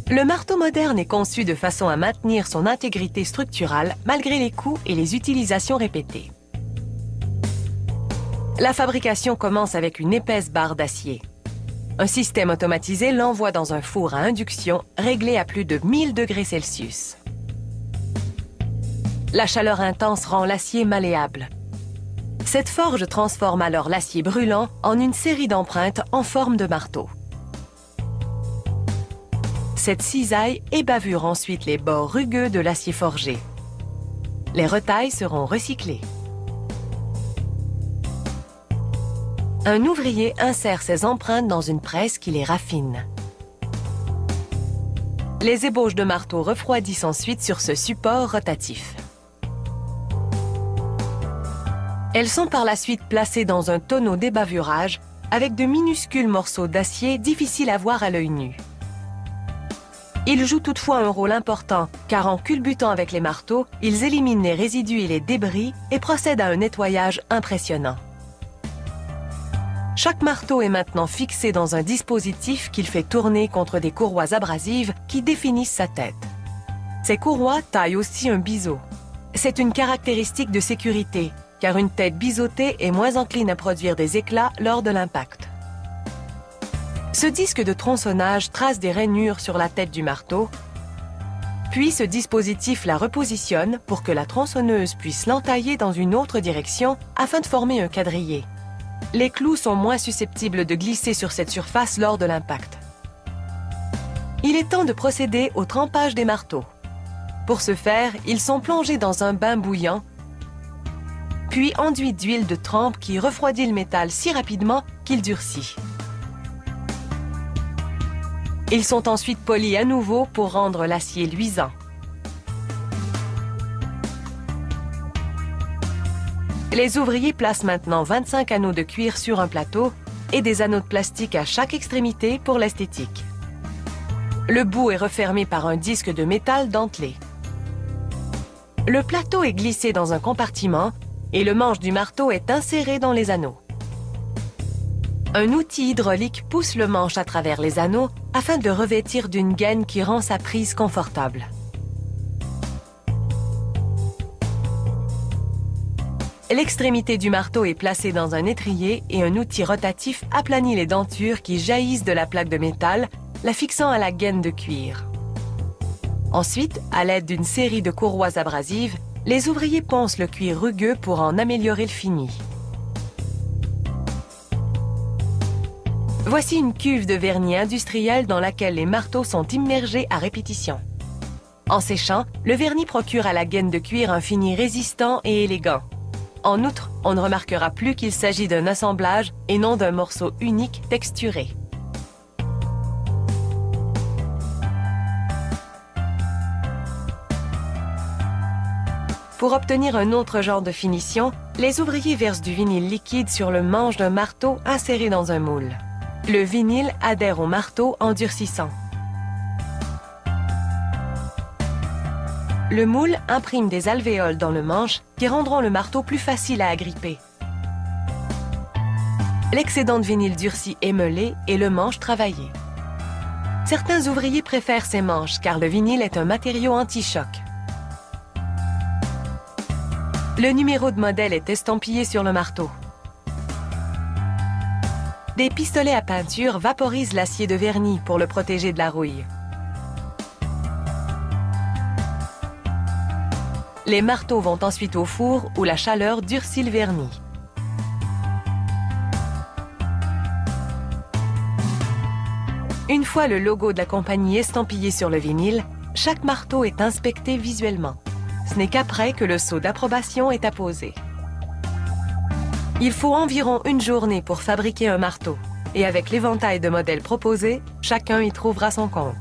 Le marteau moderne est conçu de façon à maintenir son intégrité structurale malgré les coûts et les utilisations répétées. La fabrication commence avec une épaisse barre d'acier. Un système automatisé l'envoie dans un four à induction réglé à plus de 1000 degrés Celsius. La chaleur intense rend l'acier malléable. Cette forge transforme alors l'acier brûlant en une série d'empreintes en forme de marteau. Cette cisaille ébavure ensuite les bords rugueux de l'acier forgé. Les retailles seront recyclées. Un ouvrier insère ces empreintes dans une presse qui les raffine. Les ébauches de marteau refroidissent ensuite sur ce support rotatif. Elles sont par la suite placées dans un tonneau d'ébavurage avec de minuscules morceaux d'acier difficiles à voir à l'œil nu. Ils jouent toutefois un rôle important, car en culbutant avec les marteaux, ils éliminent les résidus et les débris et procèdent à un nettoyage impressionnant. Chaque marteau est maintenant fixé dans un dispositif qu'il fait tourner contre des courroies abrasives qui définissent sa tête. Ces courroies taillent aussi un biseau. C'est une caractéristique de sécurité, car une tête biseautée est moins encline à produire des éclats lors de l'impact. Ce disque de tronçonnage trace des rainures sur la tête du marteau, puis ce dispositif la repositionne pour que la tronçonneuse puisse l'entailler dans une autre direction afin de former un quadrillé. Les clous sont moins susceptibles de glisser sur cette surface lors de l'impact. Il est temps de procéder au trempage des marteaux. Pour ce faire, ils sont plongés dans un bain bouillant, puis enduits d'huile de trempe qui refroidit le métal si rapidement qu'il durcit. Ils sont ensuite polis à nouveau pour rendre l'acier luisant. Les ouvriers placent maintenant 25 anneaux de cuir sur un plateau et des anneaux de plastique à chaque extrémité pour l'esthétique. Le bout est refermé par un disque de métal dentelé. Le plateau est glissé dans un compartiment et le manche du marteau est inséré dans les anneaux. Un outil hydraulique pousse le manche à travers les anneaux afin de le revêtir d'une gaine qui rend sa prise confortable. L'extrémité du marteau est placée dans un étrier et un outil rotatif aplanit les dentures qui jaillissent de la plaque de métal, la fixant à la gaine de cuir. Ensuite, à l'aide d'une série de courroies abrasives, les ouvriers poncent le cuir rugueux pour en améliorer le fini. Voici une cuve de vernis industriel dans laquelle les marteaux sont immergés à répétition. En séchant, le vernis procure à la gaine de cuir un fini résistant et élégant. En outre, on ne remarquera plus qu'il s'agit d'un assemblage et non d'un morceau unique texturé. Pour obtenir un autre genre de finition, les ouvriers versent du vinyle liquide sur le manche d'un marteau inséré dans un moule. Le vinyle adhère au marteau en durcissant. Le moule imprime des alvéoles dans le manche qui rendront le marteau plus facile à agripper. L'excédent de vinyle durci est meulé et le manche travaillé. Certains ouvriers préfèrent ces manches car le vinyle est un matériau anti-choc. Le numéro de modèle est estampillé sur le marteau. Des pistolets à peinture vaporisent l'acier de vernis pour le protéger de la rouille. Les marteaux vont ensuite au four où la chaleur durcit le vernis. Une fois le logo de la compagnie estampillé sur le vinyle, chaque marteau est inspecté visuellement. Ce n'est qu'après que le sceau d'approbation est apposé. Il faut environ une journée pour fabriquer un marteau. Et avec l'éventail de modèles proposés, chacun y trouvera son compte.